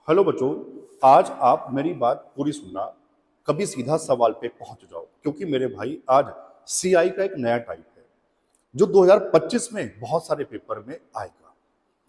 Hello बच्चों। आज आप मेरी बात पूरी सुनना, कभी सीधा सवाल पे पहुंच जाओ, क्योंकि मेरे भाई आज सीआई का एक नया टाइप है जो 2025 में बहुत सारे पेपर में आएगा।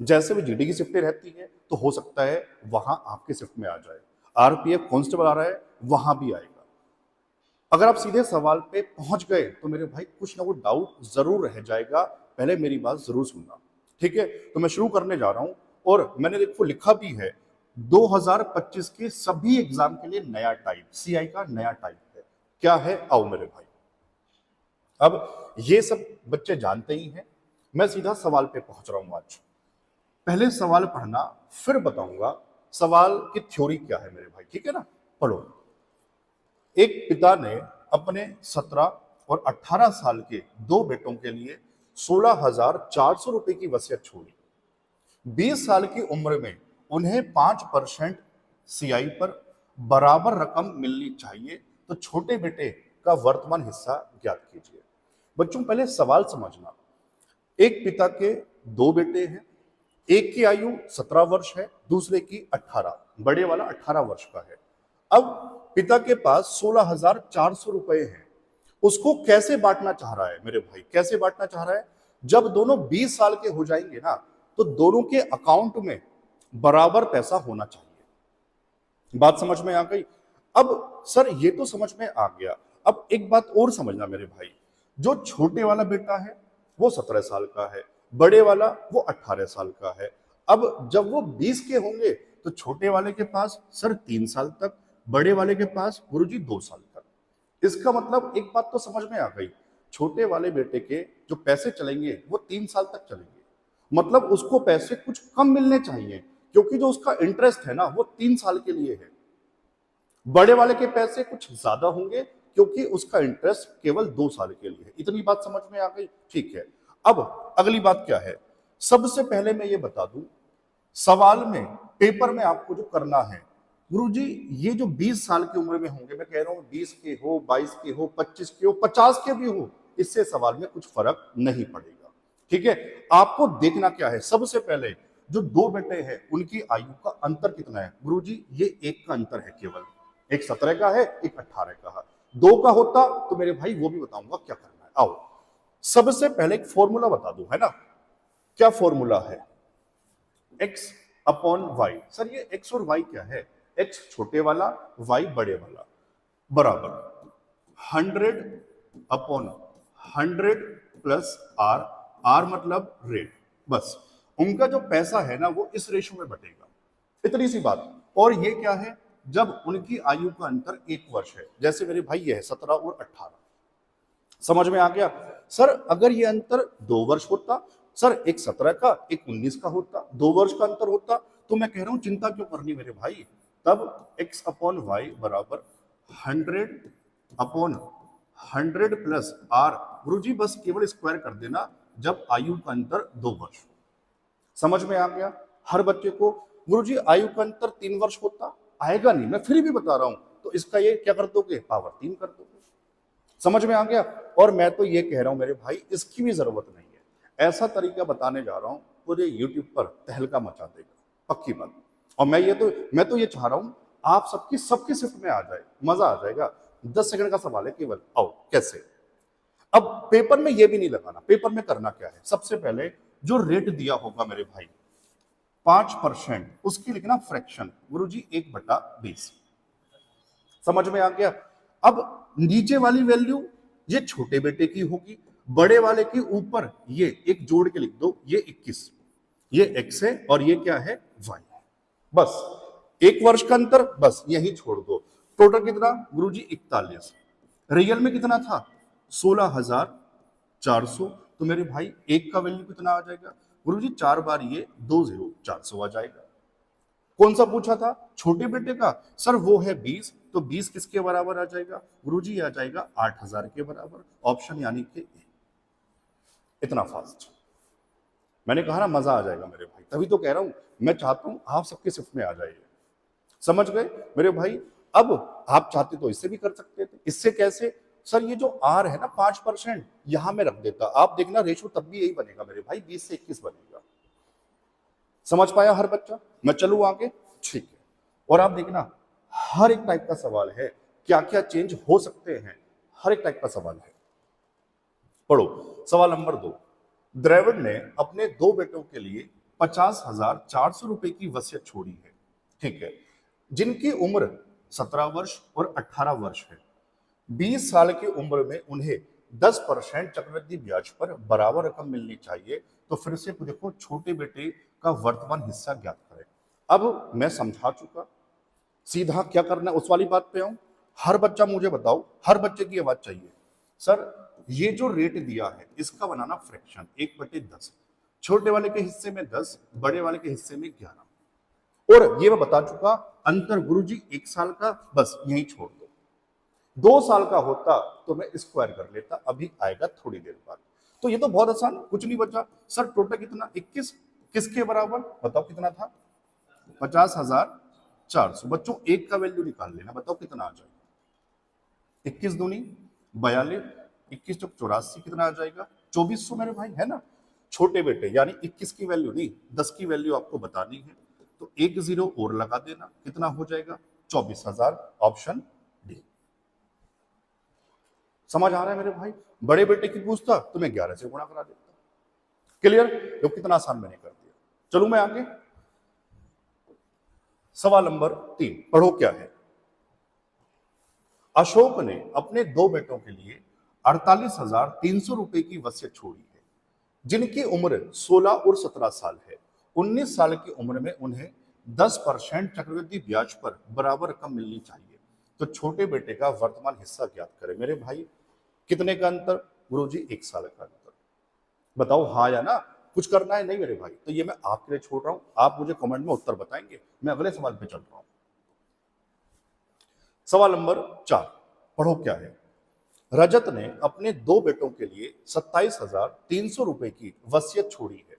जैसे भी जीडी की शिफ्टें रहती है तो हो सकता है वहां आपके शिफ्ट में आ जाए। आरपीएफ कांस्टेबल आ रहा है, वहां भी आएगा। अगर आप सीधे सवाल पे पहुंच गए तो मेरे भाई कुछ ना कुछ डाउट जरूर रह जाएगा। पहले मेरी बात जरूर सुनना, ठीक है? तो मैं शुरू करने जा रहा हूं और मैंने देखो लिखा भी है 2025 के सभी एग्जाम के लिए नया टाइप, सीआई का नया टाइप है। क्या है? आओ मेरे भाई। अब ये सब बच्चे जानते ही हैं। मैं सीधा सवाल पे पहुंच रहा हूं आज। पहले सवाल पढ़ना, फिर बताऊंगा सवाल की थ्योरी क्या है मेरे भाई, ठीक है ना? पढ़ो। एक पिता ने अपने 17 और 18 साल के दो बेटों के लिए 16,400 रुपए की वसीयत छोड़ी। 20 साल की उम्र में उन्हें 5% सीआई पर बराबर रकम मिलनी चाहिए, तो छोटे बेटे का वर्तमान हिस्सा ज्ञात कीजिए। बच्चों पहले सवाल समझना। एक पिता के दो बेटे हैं, एक की आयु 17 वर्ष है, दूसरे की 18, बड़े वाला 18 वर्ष का है। अब पिता के पास 16,400 रुपए हैं। उसको कैसे बांटना चाह रहा है मेरे भाई? कैसे बांटना चाह रहा है? जब दोनों 20 साल के हो जाएंगे ना, तो दोनों के अकाउंट में बराबर पैसा होना चाहिए। बात समझ में आ गई? अब सर ये तो समझ में आ गया। अब एक बात और समझना मेरे भाई, जो छोटे वाला बेटा है वो 17 साल का है, बड़े वाला वो 18 साल का है। अब जब वो 20 के होंगे तो छोटे वाले के पास सर 3 साल तक, बड़े वाले के पास गुरुजी 2 साल तक। इसका मतलब एक बात तो समझ में आ गई, छोटे वाले बेटे के जो पैसे चलेंगे वो 3 साल तक चलेंगे। मतलब उसको पैसे कुछ कम मिलने चाहिए, क्योंकि जो उसका इंटरेस्ट है ना वो 3 साल के लिए है। बड़े वाले के पैसे कुछ ज्यादा होंगे, क्योंकि उसका इंटरेस्ट केवल 2 साल के लिए है। इतनी बात समझ में आ गई? ठीक है। अब अगली बात क्या है? सबसे पहले मैं ये बता दूं, सवाल में, पेपर में आपको जो करना है, गुरुजी ये जो 20 साल की उम्र में होंगे, मैं कह रहा हूं 20 के हो, 22 के हो, 25 के हो, 50 के भी हो, इससे सवाल में कुछ फर्क नहीं पड़ेगा। ठीक है? आपको देखना क्या है? सबसे पहले जो दो बेटे हैं उनकी आयु का अंतर कितना है? गुरुजी ये एक का अंतर है केवल, एक 17 का है, एक 18 का है। दो का होता तो मेरे भाई वो भी बताऊंगा क्या करना है। आओ सबसे पहले एक फॉर्मूला बता दूं, है ना? क्या फॉर्मूला है? x upon y. सर ये x और y क्या है? x छोटे वाला, y बड़े वाला, बराबर 100/100 प्लस r। r मतलब रेट। बस उनका जो पैसा है ना वो इस रेशो में बटेगा। इतनी सी बात। और ये क्या है? जब उनकी आयु का अंतर 1 वर्ष है, जैसे मेरे भाई ये है 17 और 18। समझ में आ गया? सर अगर ये अंतर 2 वर्ष होता, सर एक 17 का एक 19 का होता, 2 वर्ष का अंतर होता, तो मैं कह रहा हूं चिंता क्यों करनी मेरे भाई। तब x अपॉन वाई बराबर 100/100 प्लस r। गुरु जी बस केवल स्क्वायर कर देना जब आयु का अंतर 2 वर्ष हो। समझ में आ गया हर बच्चे को? गुरु जी आयु का अंतर 3 वर्ष होता, आएगा नहीं, मैं फिर भी बता रहा हूं, तो इसका ये क्या कर दोगे? पावर 3 कर दोगे। समझ में आ गया? और मैं तो ये कह रहा हूं मेरे भाई, इसकी भी जरूरत नहीं है। ऐसा तरीका बताने जा रहा हूं पूरे यूट्यूब पर तहलका मचा देगा, पक्की बात। और मैं तो ये चाह रहा हूं आप सबकी शिफ्ट में आ जाए, मजा आ जाएगा। 10 सेकंड का सवाल है केवल। आओ कैसे? अब पेपर में ये भी नहीं लगाना। पेपर में करना क्या है? सबसे पहले जो रेट दिया होगा मेरे भाई 5%, उसकी लिखना फ्रैक्शन। गुरु जी 1/20। समझ में आ गया? अब नीचे वाली वैल्यू ये छोटे बेटे की होगी, बड़े वाले के ऊपर ये एक जोड़ के लिख दो, ये 21। ये x है और ये क्या है? y है। बस 1 वर्ष का अंतर, बस यही छोड़ दो। टोटल कितना गुरुजी? 41। रियल में कितना था? 16,400। तो मेरे भाई एक का वैल्यू कितना आ जाएगा? गुरुजी 4 बार ये 20, 400 आ जाएगा। कौन सा पूछा था? छोटे बेटे का। सर वो है 20, तो 20 किसके बराबर आ जाएगा? गुरुजी आ जाएगा 8,000 के बराबर। ऑप्शन यानी कि ए। इतना फास्ट। मैंने कहा ना मजा आ जाएगा मेरे भाई, तभी तो कह रहा हूं मैं चाहता हूं आप सबके शिफ्ट में आ जाइए। समझ गए मेरे भाई? अब आप चाहते तो इससे भी कर सकते थे। इससे कैसे? सर ये जो आर है ना 5%, यहां में रख देता। आप देखना रेशो तब भी यही बनेगा मेरे भाई, 20 से 21 बनेगा। समझ पाया हर बच्चा? मैं चलूं आगे? ठीक है। और आप देखना हर एक टाइप का सवाल है, क्या क्या चेंज हो सकते हैं, हर एक टाइप का सवाल है। पढ़ो सवाल नंबर 2। द्रविड़ ने अपने 2 बेटों के लिए 50,400 रुपए की वसीयत छोड़ी है, ठीक है, जिनकी उम्र 17 वर्ष और 18 वर्ष है। 20 साल की उम्र में उन्हें 10% चक्रवृद्धि ब्याज पर बराबर रकम मिलनी चाहिए। तो फिर से देखो, छोटे बेटे का वर्तमान हिस्सा ज्ञात करें। अब मैं समझा चुका, सीधा क्या करना है उस वाली बात पे आऊं। हर बच्चा मुझे बताओ, हर बच्चे की आवाज चाहिए। सर ये जो रेट दिया है इसका बनाना फ्रैक्शन 1/10, छोटे वाले के हिस्से में 10, बड़े वाले के हिस्से में 11। और ये मैं बता चुका, अंतर गुरुजी 1 साल का, बस यही छोड़ दो। 2 साल का होता तो मैं स्क्वायर कर लेता, अभी आएगा थोड़ी देर बाद। तो ये तो बहुत आसान, कुछ नहीं बचा। सर टोटल कितना? 21, किसके बराबर बताओ कितना था? 50,400। बच्चों एक का वैल्यू निकाल लेना, बताओ कितना आ जाएगा? 21 दूनी 42, 21 चौक 84, कितना आ जाएगा? 2400 मेरे भाई, है ना। छोटे बेटे यानी 21 की वैल्यू नहीं, 10 की वैल्यू आपको बतानी है, तो 1 0 और लगा देना, कितना हो जाएगा? 24,000, ऑप्शन डी। समझ आ रहा है मेरे भाई? बड़े बेटे की पूछता तो मैं 11 से गुणा करा देता। क्लियर? तो कितना आसान मैंने कर दिया। चलूं मैं आगे। सवाल नंबर 3 पढ़ो क्या है। अशोक ने अपने 2 बेटों के लिए 48,300 रुपए की वसीयत छोड़ी है, जिनकी उम्र 16 और 17 साल है। 19 साल की उम्र में उन्हें 10% चक्रवृद्धि ब्याज पर बराबर रकम मिलनी चाहिए। तो छोटे बेटे का वर्तमान हिस्सा ज्ञात करें। मेरे भाई कितने का अंतर? गुरुजी 1 साल का अंतर। बताओ हाँ या ना, कुछ करना है नहीं मेरे भाई? तो ये मैं आपके लिए छोड़ रहा हूं, आप मुझे कमेंट में उत्तर बताएंगे। मैं अगले सवाल पे चल रहा हूं। सवाल नंबर 4 पढ़ो क्या है। रजत ने अपने 2 बेटों के लिए 27,300 रुपए की वसीयत छोड़ी है,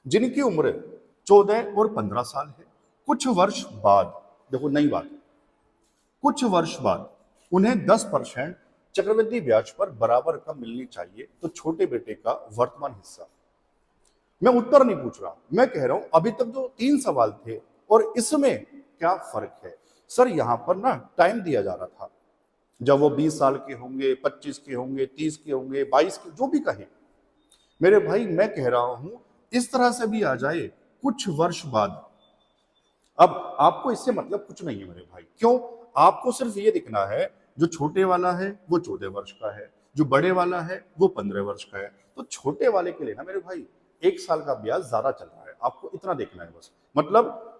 जिनकी उम्र 14 और 15 साल है। कुछ वर्ष बाद, देखो नई बात, कुछ वर्ष बाद उन्हें 10% चक्रवृद्धि ब्याज पर बराबर रकम मिलनी चाहिए। तो छोटे बेटे का वर्तमान हिस्सा। मैं उत्तर नहीं पूछ रहा, मैं कह रहा हूं अभी तक जो 3 सवाल थे और इसमें क्या फर्क है। सर यहां पर ना टाइम दिया जा रहा था, जब वो 20 साल के होंगे, 25 के होंगे, 30 के होंगे, 22 के, जो भी कहे मेरे भाई। मैं कह रहा हूं इस तरह से भी आ जाए कुछ वर्ष बाद। अब आपको इससे मतलब कुछ नहीं है मेरे भाई। क्यों? आपको सिर्फ ये दिखना है, जो छोटे वाला है वो 14 वर्ष का है, जो बड़े वाला है वो 15 वर्ष का है। तो छोटे वाले के लिए ना मेरे भाई 1 साल का ब्याज ज्यादा चल रहा है, आपको इतना देखना है बस। मतलब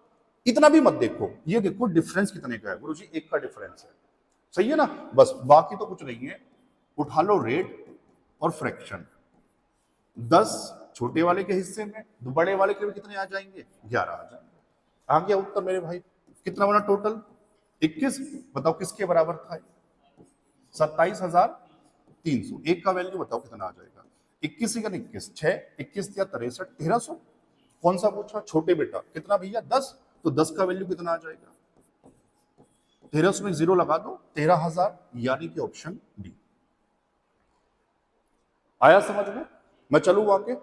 इतना भी मत देखो, ये देखो डिफरेंस कितने का है। गुरुजी 1 का डिफरेंस है, सही है ना, बस। बाकी तो कुछ नहीं है। उठा लो रेट और फ्रैक्शन। 10 छोटे वाले के हिस्से में, तो बड़े वाले के भी कितने आ जाएंगे? 11 आ जाएंगे। आ गया उत्तर मेरे भाई। कितना बना टोटल? 21। बताओ किसके बराबर था? 27,300। 1 का वैल्यू बताओ कितना आ जाएगा? 21 का 21, 6, 21 या 63, 1300। कौन सा पूछा? छोटे बेटा कितना भैया? 10। तो 10 का वैल्यू कितना आ जाएगा? 1300 में 0 लगा दो, 13,000, यानी कि ऑप्शन डी। आया समझ में? मैं चलूँ आगे।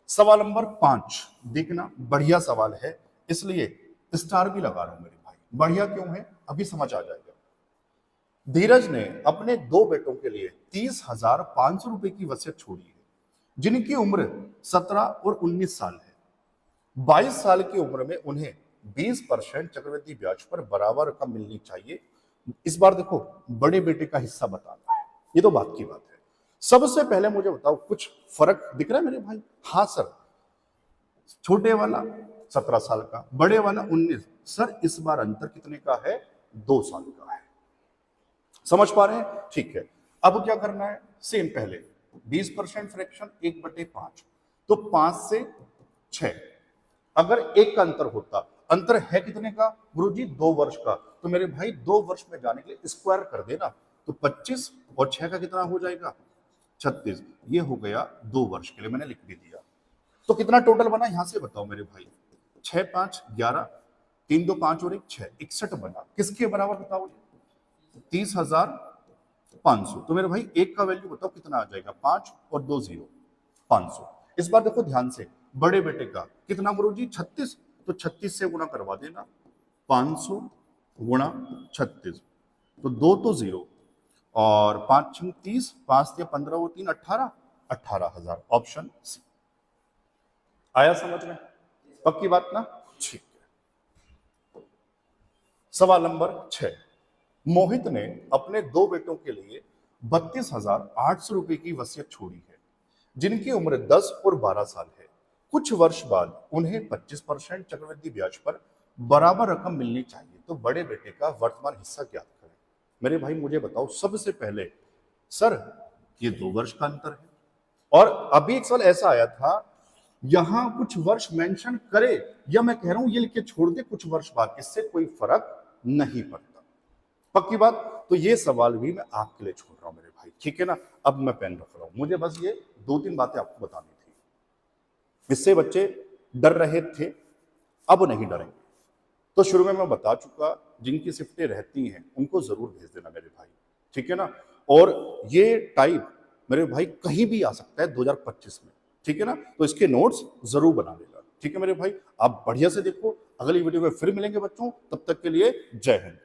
सवाल नंबर 5 देखना, बढ़िया सवाल है, इसलिए स्टार भी लगा रहा हूं मेरे भाई। बढ़िया क्यों है अभी समझ आ जाएगा। धीरज ने अपने 2 बेटों के लिए 30,500 रुपए की वसीयत छोड़ी है, जिनकी उम्र 17 और 19 साल है। 22 साल की उम्र में उन्हें 20% चक्रवृद्धि ब्याज पर बराबर रकम मिलनी चाहिए। इस बार देखो बड़े बेटे का हिस्सा बताना है, ये तो बात की बात है। सबसे पहले मुझे बताओ कुछ फर्क दिख रहा है मेरे भाई? हाँ सर, छोटे वाला 17 साल का, बड़े वाला 19। सर इस बार अंतर कितने का है? 2 साल का है। समझ पा रहे हैं? ठीक है। अब क्या करना है? सेम पहले 20% फ्रैक्शन 1/5, तो 5 से 6। अगर 1 का अंतर होता, अंतर है कितने का गुरुजी? 2 वर्ष का। तो मेरे भाई 2 वर्ष में जाने के लिए स्क्वायर कर देना, तो 25 और 6 का कितना हो जाएगा? 36। ये हो गया 2 वर्ष के लिए, मैंने लिख भी दिया। तो कितना टोटल बना यहां से बताओ मेरे भाई? 6 5 11, 3 2 5 और 1 6, 61 बना। किसके बराबर बताओ? 30,500। तो मेरे भाई 1 का वैल्यू बताओ कितना आ जाएगा? 5 और 2 0, 500। इस बार देखो ध्यान से, बड़े बेटे का कितना गुरुजी? 36। तो 36 से गुणा करवा देना, 500 गुणा 36, तो 2 तो 0 और 5 6 30, 5 या 15 वो 3 18, 18,000 ऑप्शन सी। आया समझ में? पक्की बात ना? ठीक है। सवाल नंबर 6, मोहित ने अपने 2 बेटों के लिए 32,800 रुपए की वसीयत छोड़ी है, जिनकी उम्र 10 और 12 साल है। कुछ वर्ष बाद उन्हें 25% चक्रवृद्धि ब्याज पर बराबर रकम मिलनी चाहिए, तो बड़े बेटे का वर्तमान हिस्सा ज्ञात करें। मेरे भाई मुझे बताओ सबसे पहले, सर ये 2 वर्ष का अंतर है, और अभी एक सवाल ऐसा आया था यहां कुछ वर्ष मेंशन करे, या मैं कह रहा हूं ये लिख के छोड़ दे कुछ वर्ष बाद, इससे कोई फर्क नहीं पड़ता। पक्की बात? तो ये सवाल भी मैं आपके लिए छोड़ रहा हूं मेरे भाई, ठीक है ना? अब मैं पेन रख रहा हूं, मुझे बस ये 2-3 बातें आपको बतानी थी। इससे बच्चे डर रहे थे, अब नहीं डरेंगे। तो शुरू में मैं बता चुका, जिनकी शिफ्टें रहती हैं उनको जरूर भेज देना मेरे भाई, ठीक है ना? और ये टाइप मेरे भाई कहीं भी आ सकता है 2025 में, ठीक है ना? तो इसके नोट्स जरूर बना लेना, ठीक है मेरे भाई? आप बढ़िया से देखो, अगली वीडियो में फिर मिलेंगे बच्चों, तब तक के लिए जय हिंद।